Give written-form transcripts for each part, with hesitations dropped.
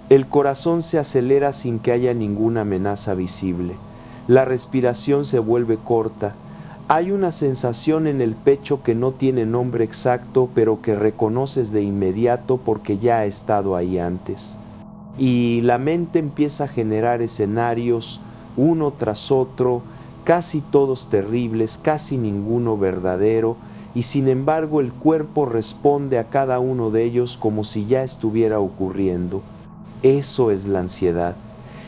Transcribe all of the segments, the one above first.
El corazón se acelera sin que haya ninguna amenaza visible. La respiración se vuelve corta. Hay una sensación en el pecho que no tiene nombre exacto, pero que reconoces de inmediato porque ya ha estado ahí antes. Y la mente empieza a generar escenarios, uno tras otro, casi todos terribles, casi ninguno verdadero, y sin embargo el cuerpo responde a cada uno de ellos como si ya estuviera ocurriendo. Eso es la ansiedad.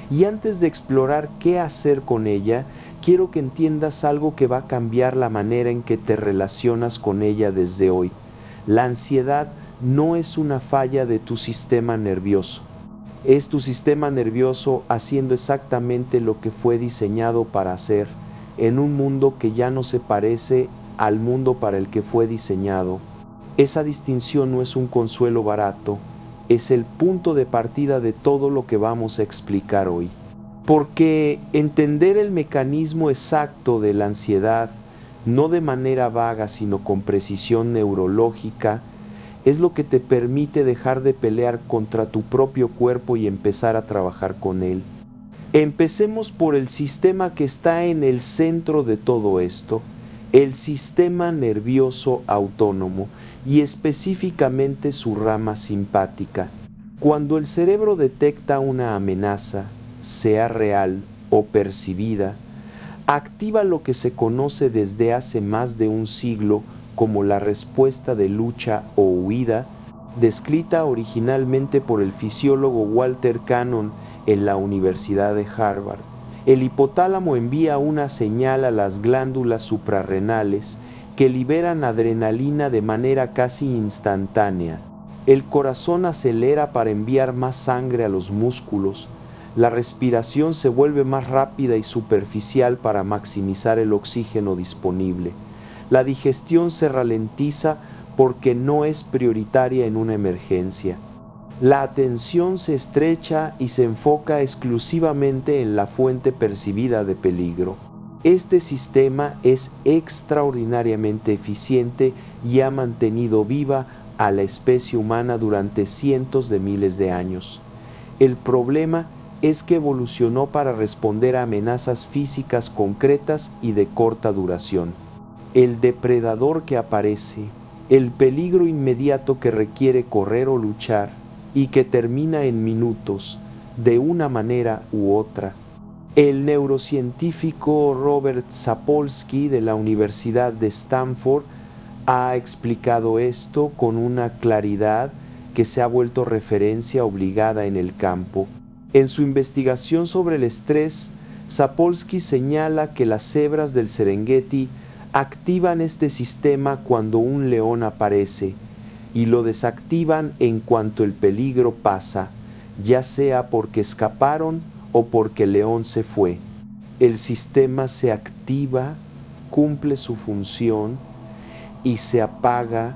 Y antes de explorar qué hacer con ella, quiero que entiendas algo que va a cambiar la manera en que te relacionas con ella desde hoy. La ansiedad no es una falla de tu sistema nervioso. Es tu sistema nervioso haciendo exactamente lo que fue diseñado para hacer, en un mundo que ya no se parece al mundo para el que fue diseñado. Esa distinción no es un consuelo barato, es el punto de partida de todo lo que vamos a explicar hoy. Porque entender el mecanismo exacto de la ansiedad, no de manera vaga sino con precisión neurológica, es lo que te permite dejar de pelear contra tu propio cuerpo y empezar a trabajar con él. Empecemos por el sistema que está en el centro de todo esto, el sistema nervioso autónomo y específicamente su rama simpática. Cuando el cerebro detecta una amenaza, sea real o percibida, activa lo que se conoce desde hace más de un siglo como la respuesta de lucha o huida, descrita originalmente por el fisiólogo Walter Cannon en la Universidad de Harvard. El hipotálamo envía una señal a las glándulas suprarrenales que liberan adrenalina de manera casi instantánea. El corazón acelera para enviar más sangre a los músculos. La respiración se vuelve más rápida y superficial para maximizar el oxígeno disponible. La digestión se ralentiza porque no es prioritaria en una emergencia. La atención se estrecha y se enfoca exclusivamente en la fuente percibida de peligro. Este sistema es extraordinariamente eficiente y ha mantenido viva a la especie humana durante cientos de miles de años. El problema es que evolucionó para responder a amenazas físicas concretas y de corta duración. El depredador que aparece, el peligro inmediato que requiere correr o luchar y que termina en minutos, de una manera u otra. El neurocientífico Robert Sapolsky de la Universidad de Stanford ha explicado esto con una claridad que se ha vuelto referencia obligada en el campo. En su investigación sobre el estrés, Sapolsky señala que las cebras del Serengeti activan este sistema cuando un león aparece y lo desactivan en cuanto el peligro pasa, ya sea porque escaparon o porque el león se fue. El sistema se activa, cumple su función y se apaga.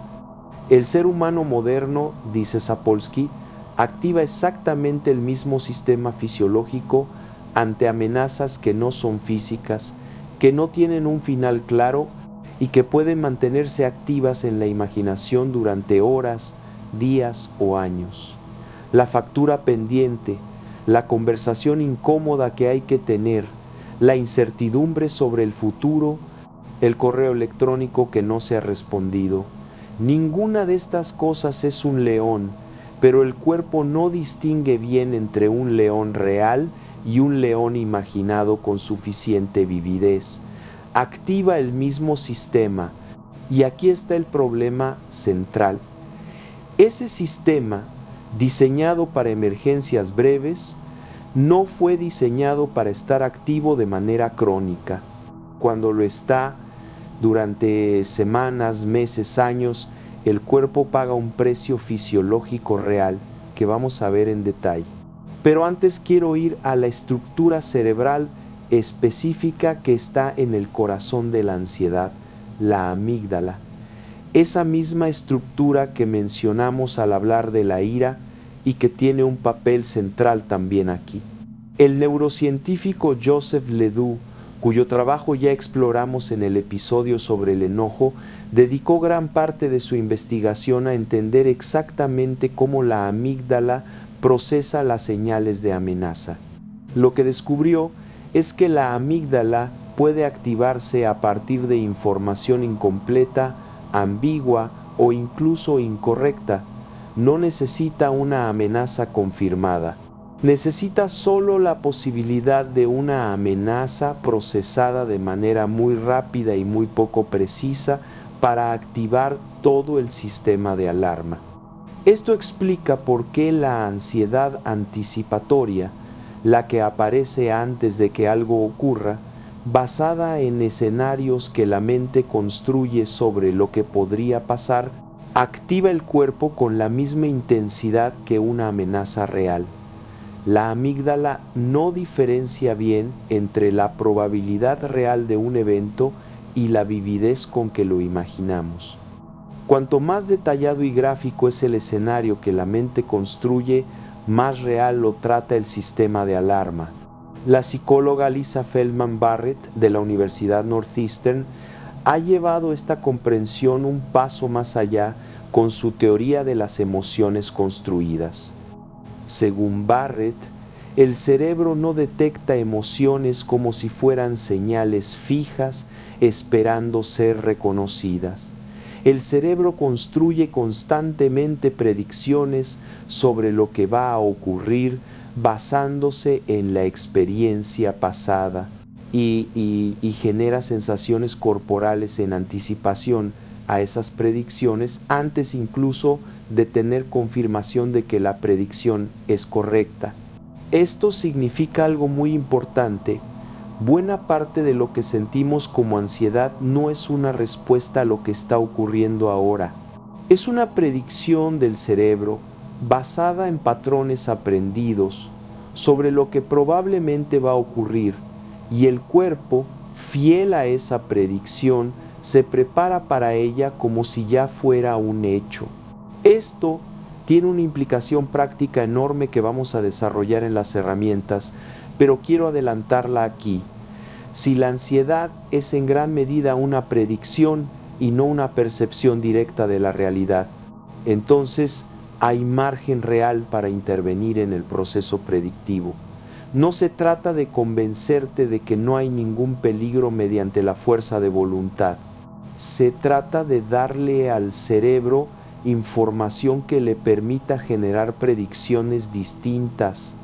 El ser humano moderno, dice Sapolsky, activa exactamente el mismo sistema fisiológico ante amenazas que no son físicas, que no tienen un final claro y que pueden mantenerse activas en la imaginación durante horas, días o años. La factura pendiente, la conversación incómoda que hay que tener, la incertidumbre sobre el futuro, el correo electrónico que no se ha respondido. Ninguna de estas cosas es un león, pero el cuerpo no distingue bien entre un león real y un león imaginado con suficiente vividez. Activa el mismo sistema, y aquí está el problema central. Ese sistema, diseñado para emergencias breves, no fue diseñado para estar activo de manera crónica. Cuando lo está durante semanas, meses, años, el cuerpo paga un precio fisiológico real que vamos a ver en detalle. Pero antes quiero ir a la estructura cerebral específica que está en el corazón de la ansiedad, la amígdala. Esa misma estructura que mencionamos al hablar de la ira y que tiene un papel central también aquí. El neurocientífico Joseph Ledoux, cuyo trabajo ya exploramos en el episodio sobre el enojo, dedicó gran parte de su investigación a entender exactamente cómo la amígdala procesa las señales de amenaza. Lo que descubrió es que la amígdala puede activarse a partir de información incompleta, ambigua o incluso incorrecta. No necesita una amenaza confirmada. Necesita solo la posibilidad de una amenaza procesada de manera muy rápida y muy poco precisa para activar todo el sistema de alarma. Esto explica por qué la ansiedad anticipatoria, la que aparece antes de que algo ocurra, basada en escenarios que la mente construye sobre lo que podría pasar, activa el cuerpo con la misma intensidad que una amenaza real. La amígdala no diferencia bien entre la probabilidad real de un evento y la vividez con que lo imaginamos. Cuanto más detallado y gráfico es el escenario que la mente construye, más real lo trata el sistema de alarma. La psicóloga Lisa Feldman Barrett de la Universidad Northeastern ha llevado esta comprensión un paso más allá con su teoría de las emociones construidas. Según Barrett, el cerebro no detecta emociones como si fueran señales fijas esperando ser reconocidas. El cerebro construye constantemente predicciones sobre lo que va a ocurrir basándose en la experiencia pasada y genera sensaciones corporales en anticipación a esas predicciones antes incluso de tener confirmación de que la predicción es correcta. Esto significa algo muy importante. Buena parte de lo que sentimos como ansiedad no es una respuesta a lo que está ocurriendo ahora. Es una predicción del cerebro basada en patrones aprendidos sobre lo que probablemente va a ocurrir, y el cuerpo, fiel a esa predicción, se prepara para ella como si ya fuera un hecho. Esto tiene una implicación práctica enorme que vamos a desarrollar en las herramientas, pero quiero adelantarla aquí. Si la ansiedad es en gran medida una predicción y no una percepción directa de la realidad, entonces hay margen real para intervenir en el proceso predictivo. No se trata de convencerte de que no hay ningún peligro mediante la fuerza de voluntad. Se trata de darle al cerebro información que le permita generar predicciones distintas.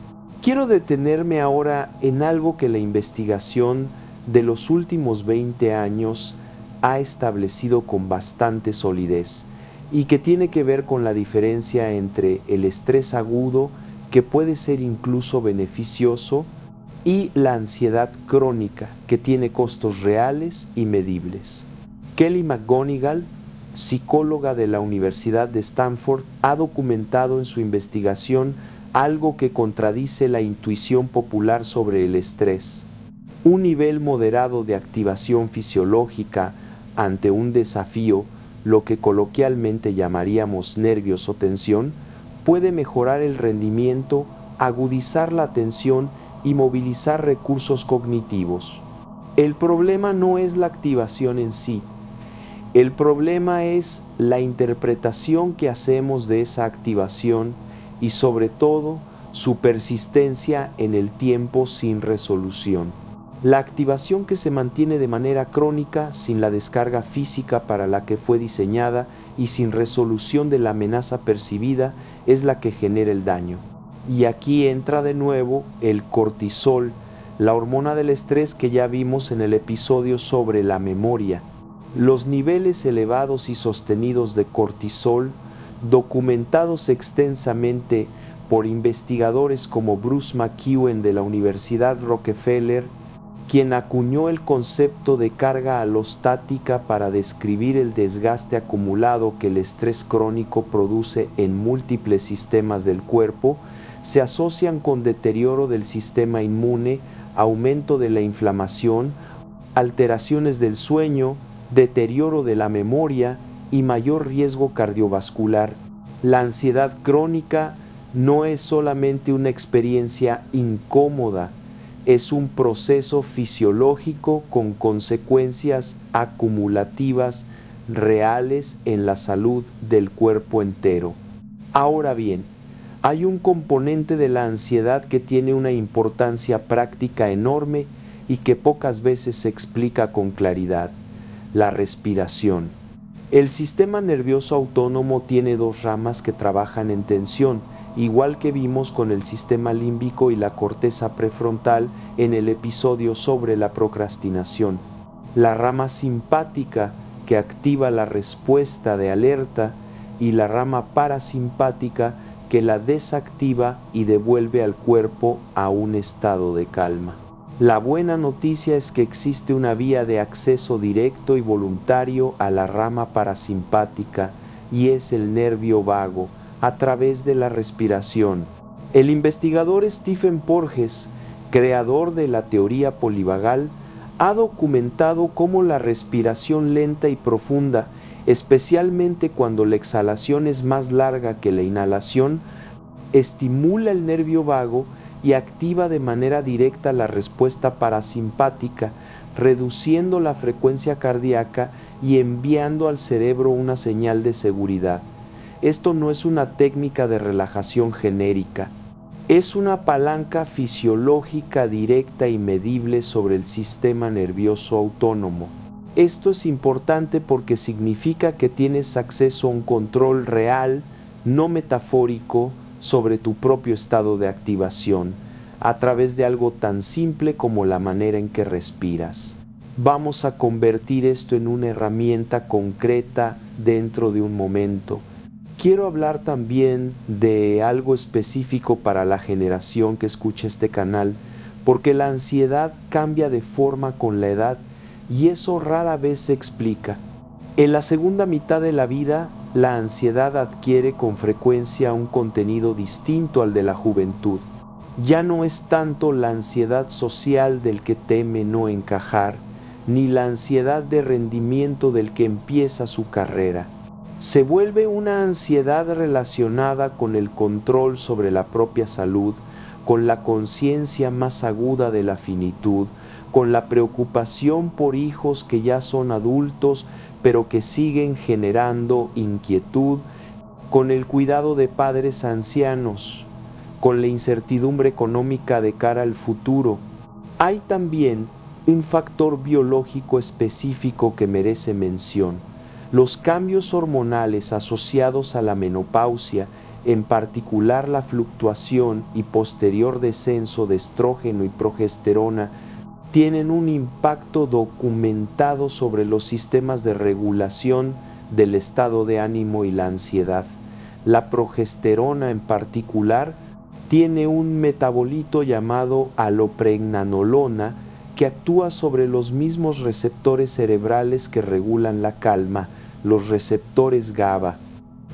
Quiero detenerme ahora en algo que la investigación de los últimos 20 años ha establecido con bastante solidez y que tiene que ver con la diferencia entre el estrés agudo, que puede ser incluso beneficioso, y la ansiedad crónica, que tiene costos reales y medibles. Kelly McGonigal, psicóloga de la Universidad de Stanford, ha documentado en su investigación algo que contradice la intuición popular sobre el estrés. Un nivel moderado de activación fisiológica ante un desafío, lo que coloquialmente llamaríamos nervios o tensión, puede mejorar el rendimiento, agudizar la atención y movilizar recursos cognitivos. El problema no es la activación en sí. El problema es la interpretación que hacemos de esa activación y sobre todo su persistencia en el tiempo sin resolución. La activación que se mantiene de manera crónica, sin la descarga física para la que fue diseñada y sin resolución de la amenaza percibida, es la que genera el daño. Y aquí entra de nuevo el cortisol, la hormona del estrés que ya vimos en el episodio sobre la memoria. Los niveles elevados y sostenidos de cortisol, documentados extensamente por investigadores como Bruce McEwen de la Universidad Rockefeller, quien acuñó el concepto de carga alostática para describir el desgaste acumulado que el estrés crónico produce en múltiples sistemas del cuerpo, se asocian con deterioro del sistema inmune, aumento de la inflamación, alteraciones del sueño, deterioro de la memoria y mayor riesgo cardiovascular. La ansiedad crónica no es solamente una experiencia incómoda, es un proceso fisiológico con consecuencias acumulativas reales en la salud del cuerpo entero. Ahora bien, Hay un componente de la ansiedad que tiene una importancia práctica enorme y que pocas veces se explica con claridad: la respiración. El sistema nervioso autónomo tiene dos ramas que trabajan en tensión, igual que vimos con el sistema límbico y la corteza prefrontal en el episodio sobre la procrastinación. La rama simpática, que activa la respuesta de alerta, y la rama parasimpática, que la desactiva y devuelve al cuerpo a un estado de calma. La buena noticia es que existe una vía de acceso directo y voluntario a la rama parasimpática, y es el nervio vago, a través de la respiración. El investigador Stephen Porges, creador de la teoría polivagal, ha documentado cómo la respiración lenta y profunda, especialmente cuando la exhalación es más larga que la inhalación, estimula el nervio vago y activa de manera directa la respuesta parasimpática, reduciendo la frecuencia cardíaca y enviando al cerebro una señal de seguridad. Esto no es una técnica de relajación genérica, es una palanca fisiológica directa y medible sobre el sistema nervioso autónomo. Esto es importante porque significa que tienes acceso a un control real, no metafórico, sobre tu propio estado de activación, a través de algo tan simple como la manera en que respiras. Vamos a convertir esto en una herramienta concreta dentro de un momento. Quiero hablar también de algo específico para la generación que escucha este canal, porque la ansiedad cambia de forma con la edad y eso rara vez se explica. En la segunda mitad de la vida, la ansiedad adquiere con frecuencia un contenido distinto al de la juventud. Ya no es tanto la ansiedad social del que teme no encajar, ni la ansiedad de rendimiento del que empieza su carrera. Se vuelve una ansiedad relacionada con el control sobre la propia salud, con la conciencia más aguda de la finitud, con la preocupación por hijos que ya son adultos, pero que siguen generando inquietud, con el cuidado de padres ancianos, con la incertidumbre económica de cara al futuro. Hay también un factor biológico específico que merece mención: los cambios hormonales asociados a la menopausia, en particular la fluctuación y posterior descenso de estrógeno y progesterona, tienen un impacto documentado sobre los sistemas de regulación del estado de ánimo y la ansiedad. La progesterona en particular tiene un metabolito llamado alopregnanolona que actúa sobre los mismos receptores cerebrales que regulan la calma, los receptores GABA.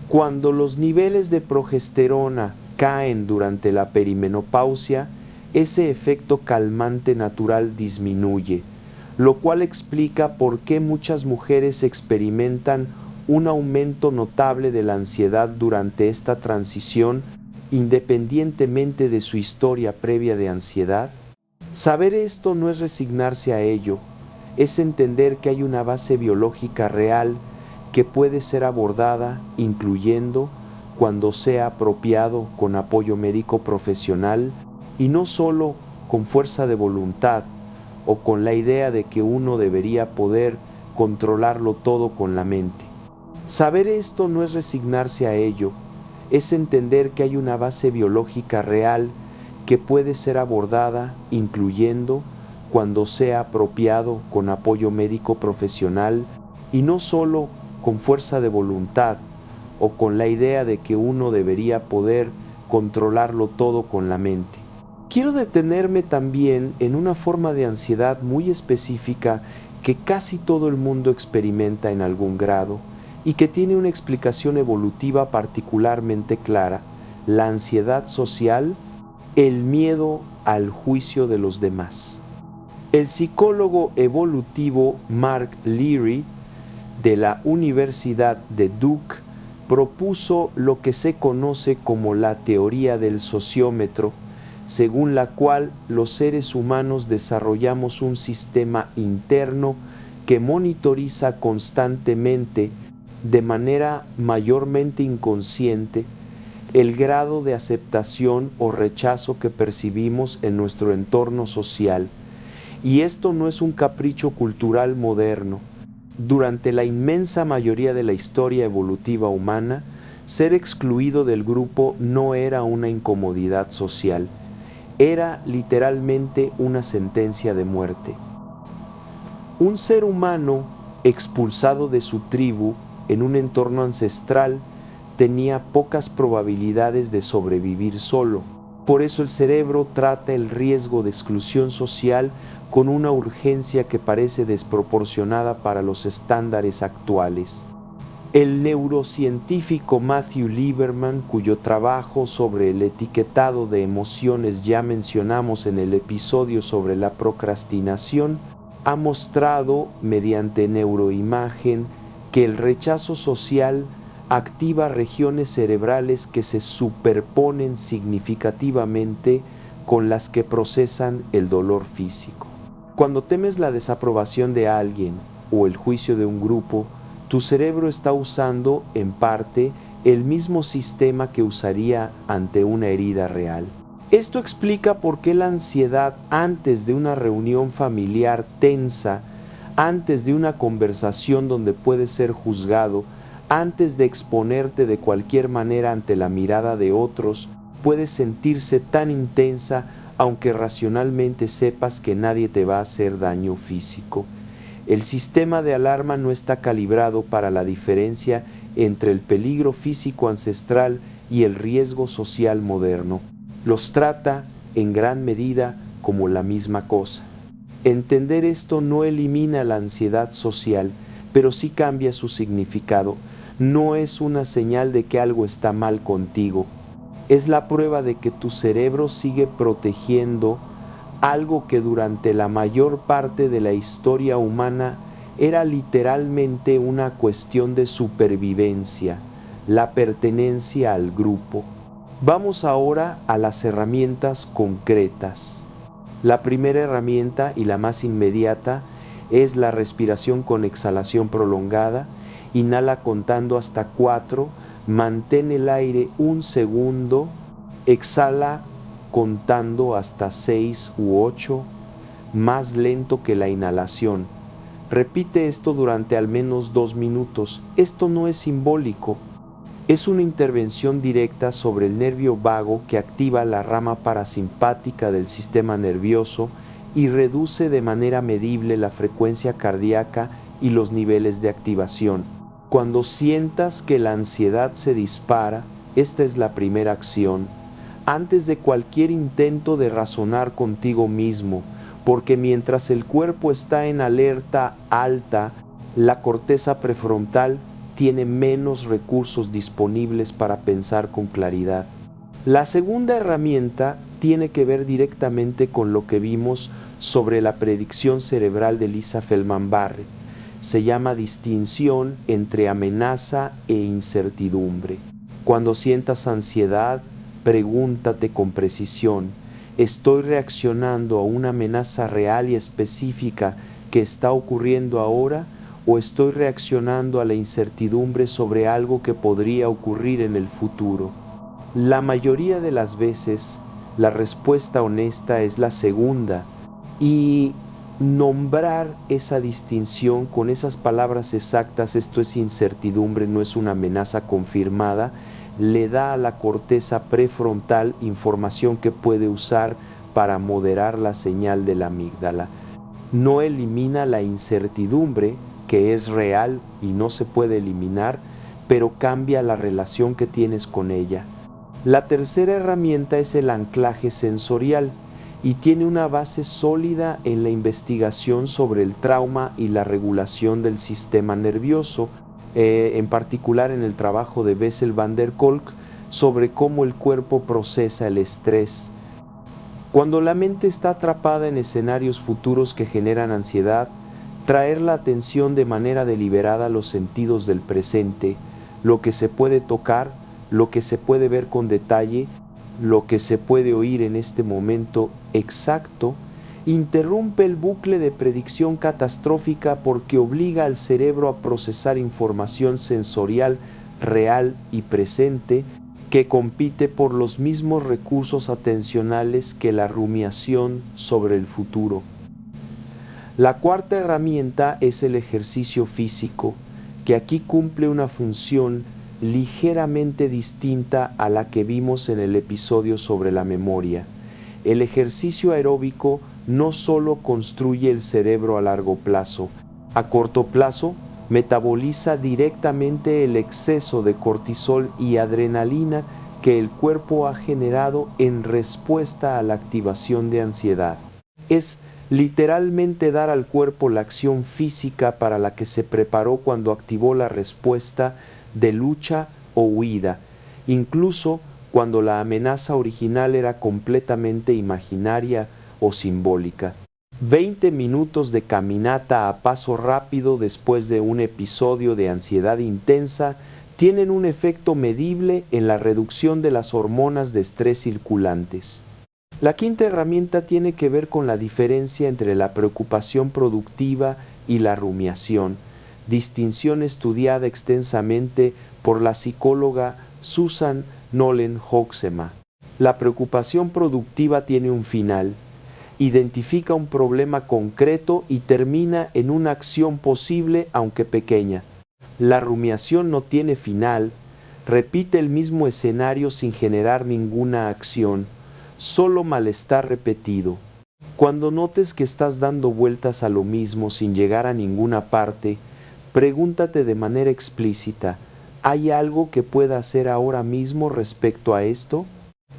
Cuando los niveles de progesterona caen durante la perimenopausia, ese efecto calmante natural disminuye, lo cual explica por qué muchas mujeres experimentan un aumento notable de la ansiedad durante esta transición, independientemente de su historia previa de ansiedad. Saber esto no es resignarse a ello, es entender que hay una base biológica real que puede ser abordada, incluyendo, cuando sea apropiado, con apoyo médico profesional, y no solo con fuerza de voluntad o con la idea de que uno debería poder controlarlo todo con la mente. Saber esto no es resignarse a ello, es entender que hay una base biológica real que puede ser abordada, incluyendo, cuando sea apropiado, con apoyo médico profesional, y no solo con fuerza de voluntad o con la idea de que uno debería poder controlarlo todo con la mente. Quiero detenerme también en una forma de ansiedad muy específica que casi todo el mundo experimenta en algún grado y que tiene una explicación evolutiva particularmente clara: la ansiedad social, el miedo al juicio de los demás. El psicólogo evolutivo Mark Leary, de la Universidad de Duke, propuso lo que se conoce como la teoría del sociómetro, según la cual los seres humanos desarrollamos un sistema interno que monitoriza constantemente, de manera mayormente inconsciente, el grado de aceptación o rechazo que percibimos en nuestro entorno social. Y esto no es un capricho cultural moderno. Durante la inmensa mayoría de la historia evolutiva humana, ser excluido del grupo no era una incomodidad social, era literalmente una sentencia de muerte. Un ser humano expulsado de su tribu en un entorno ancestral tenía pocas probabilidades de sobrevivir solo. Por eso el cerebro trata el riesgo de exclusión social con una urgencia que parece desproporcionada para los estándares actuales. El neurocientífico Matthew Lieberman, cuyo trabajo sobre el etiquetado de emociones ya mencionamos en el episodio sobre la procrastinación, ha mostrado mediante neuroimagen que el rechazo social activa regiones cerebrales que se superponen significativamente con las que procesan el dolor físico. Cuando temes la desaprobación de alguien o el juicio de un grupo, tu cerebro está usando, en parte, el mismo sistema que usaría ante una herida real. Esto explica por qué la ansiedad antes de una reunión familiar tensa, antes de una conversación donde puedes ser juzgado, antes de exponerte de cualquier manera ante la mirada de otros, puede sentirse tan intensa aunque racionalmente sepas que nadie te va a hacer daño físico. El sistema de alarma no está calibrado para la diferencia entre el peligro físico ancestral y el riesgo social moderno. Los trata, en gran medida, como la misma cosa. Entender esto no elimina la ansiedad social, pero sí cambia su significado. No es una señal de que algo está mal contigo. Es la prueba de que tu cerebro sigue protegiendo algo que durante la mayor parte de la historia humana era literalmente una cuestión de supervivencia, la pertenencia al grupo. Vamos ahora a las herramientas concretas. La primera herramienta y la más inmediata es la respiración con exhalación prolongada. Inhala contando hasta 4, mantén el aire un segundo, exhala contando hasta 6 u 8, más lento que la inhalación. Repite esto durante al menos 2 minutos. Esto no es simbólico. Es una intervención directa sobre el nervio vago que activa la rama parasimpática del sistema nervioso y reduce de manera medible la frecuencia cardíaca y los niveles de activación. Cuando sientas que la ansiedad se dispara, esta es la primera acción, antes de cualquier intento de razonar contigo mismo, porque mientras el cuerpo está en alerta alta, la corteza prefrontal tiene menos recursos disponibles para pensar con claridad. La segunda herramienta tiene que ver directamente con lo que vimos sobre la predicción cerebral de Lisa Feldman Barrett. Se llama distinción entre amenaza e incertidumbre. Cuando sientas ansiedad, pregúntate con precisión: ¿estoy reaccionando a una amenaza real y específica que está ocurriendo ahora, o estoy reaccionando a la incertidumbre sobre algo que podría ocurrir en el futuro? La mayoría de las veces, la respuesta honesta es la segunda, y nombrar esa distinción con esas palabras exactas, esto es incertidumbre, no es una amenaza confirmada, le da a la corteza prefrontal información que puede usar para moderar la señal de la amígdala. No elimina la incertidumbre, que es real y no se puede eliminar, pero cambia la relación que tienes con ella. La tercera herramienta es el anclaje sensorial y tiene una base sólida en la investigación sobre el trauma y la regulación del sistema nervioso, en particular en el trabajo de Bessel van der Kolk sobre cómo el cuerpo procesa el estrés. Cuando la mente está atrapada en escenarios futuros que generan ansiedad, traer la atención de manera deliberada a los sentidos del presente, lo que se puede tocar, lo que se puede ver con detalle, lo que se puede oír en este momento exacto, interrumpe el bucle de predicción catastrófica porque obliga al cerebro a procesar información sensorial real y presente que compite por los mismos recursos atencionales que la rumiación sobre el futuro. La cuarta herramienta es el ejercicio físico, que aquí cumple una función ligeramente distinta a la que vimos en el episodio sobre la memoria. El ejercicio aeróbico no solo construye el cerebro a largo plazo, a corto plazo metaboliza directamente el exceso de cortisol y adrenalina que el cuerpo ha generado en respuesta a la activación de ansiedad. Es literalmente dar al cuerpo la acción física para la que se preparó cuando activó la respuesta de lucha o huida, incluso cuando la amenaza original era completamente imaginaria o simbólica. 20 minutos de caminata a paso rápido después de un episodio de ansiedad intensa tienen un efecto medible en la reducción de las hormonas de estrés circulantes. La quinta herramienta tiene que ver con la diferencia entre la preocupación productiva y la rumiación, distinción estudiada extensamente por la psicóloga Susan Nolen-Hoeksema. La preocupación productiva tiene un final, identifica un problema concreto y termina en una acción posible aunque pequeña. La rumiación no tiene final, repite el mismo escenario sin generar ninguna acción, solo malestar repetido. Cuando notes que estás dando vueltas a lo mismo sin llegar a ninguna parte, pregúntate de manera explícita, ¿hay algo que pueda hacer ahora mismo respecto a esto?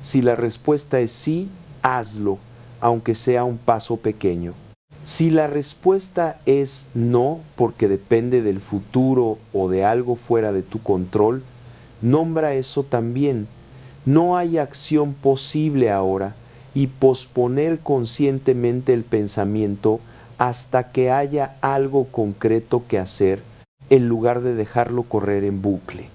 Si la respuesta es sí, hazlo, aunque sea un paso pequeño. Si la respuesta es no, porque depende del futuro o de algo fuera de tu control, nombra eso también. No hay acción posible ahora y posponer conscientemente el pensamiento hasta que haya algo concreto que hacer, en lugar de dejarlo correr en bucle.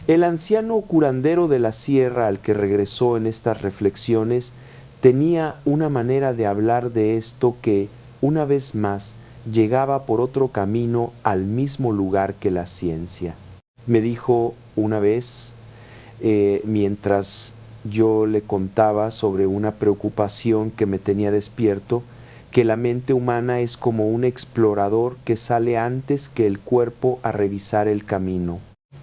El anciano curandero de la sierra al que regresó en estas reflexiones tenía una manera de hablar de esto que, una vez más, llegaba por otro camino al mismo lugar que la ciencia. Me dijo una vez, mientras yo le contaba sobre una preocupación que me tenía despierto, que la mente humana es como un explorador que sale antes que el cuerpo a revisar el camino,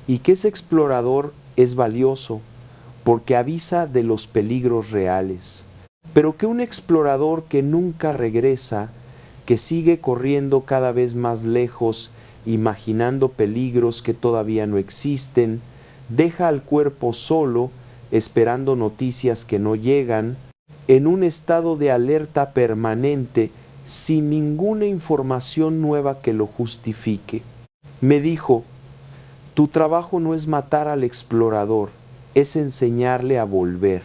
y que ese explorador es valioso porque avisa de los peligros reales, pero que un explorador que nunca regresa, que sigue corriendo cada vez más lejos, imaginando peligros que todavía no existen, deja al cuerpo solo, esperando noticias que no llegan, en un estado de alerta permanente, sin ninguna información nueva que lo justifique. Me dijo, tu trabajo no es matar al explorador, es enseñarle a volver.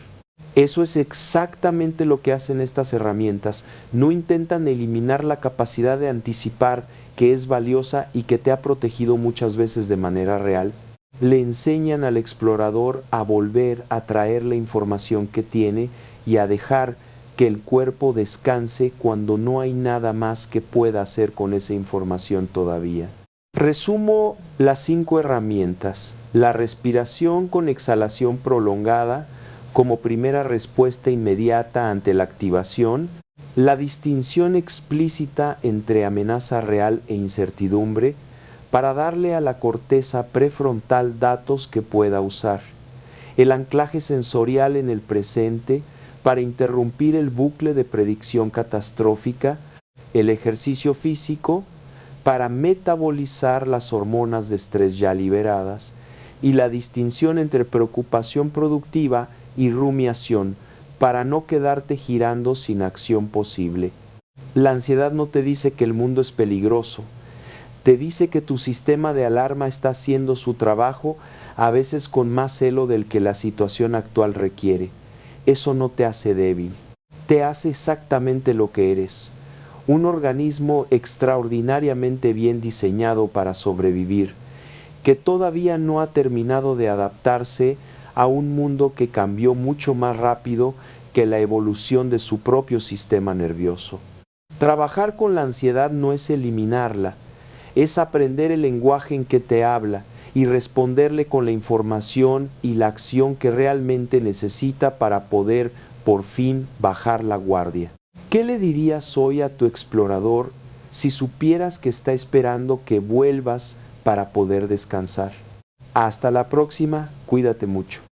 Eso es exactamente lo que hacen estas herramientas. No intentan eliminar la capacidad de anticipar que es valiosa y que te ha protegido muchas veces de manera real. Le enseñan al explorador a volver a traer la información que tiene y a dejar que el cuerpo descanse cuando no hay nada más que pueda hacer con esa información todavía. Resumo las 5 herramientas. La respiración con exhalación prolongada como primera respuesta inmediata ante la activación, la distinción explícita entre amenaza real e incertidumbre para darle a la corteza prefrontal datos que pueda usar, el anclaje sensorial en el presente para interrumpir el bucle de predicción catastrófica, el ejercicio físico para metabolizar las hormonas de estrés ya liberadas y la distinción entre preocupación productiva y rumiación para no quedarte girando sin acción posible. La ansiedad no te dice que el mundo es peligroso, te dice que tu sistema de alarma está haciendo su trabajo a veces con más celo del que la situación actual requiere. Eso no te hace débil, te hace exactamente lo que eres, un organismo extraordinariamente bien diseñado para sobrevivir, que todavía no ha terminado de adaptarse a un mundo que cambió mucho más rápido que la evolución de su propio sistema nervioso. Trabajar con la ansiedad no es eliminarla, es aprender el lenguaje en que te habla, y responderle con la información y la acción que realmente necesita para poder por fin bajar la guardia. ¿Qué le dirías hoy a tu explorador si supieras que está esperando que vuelvas para poder descansar? Hasta la próxima, cuídate mucho.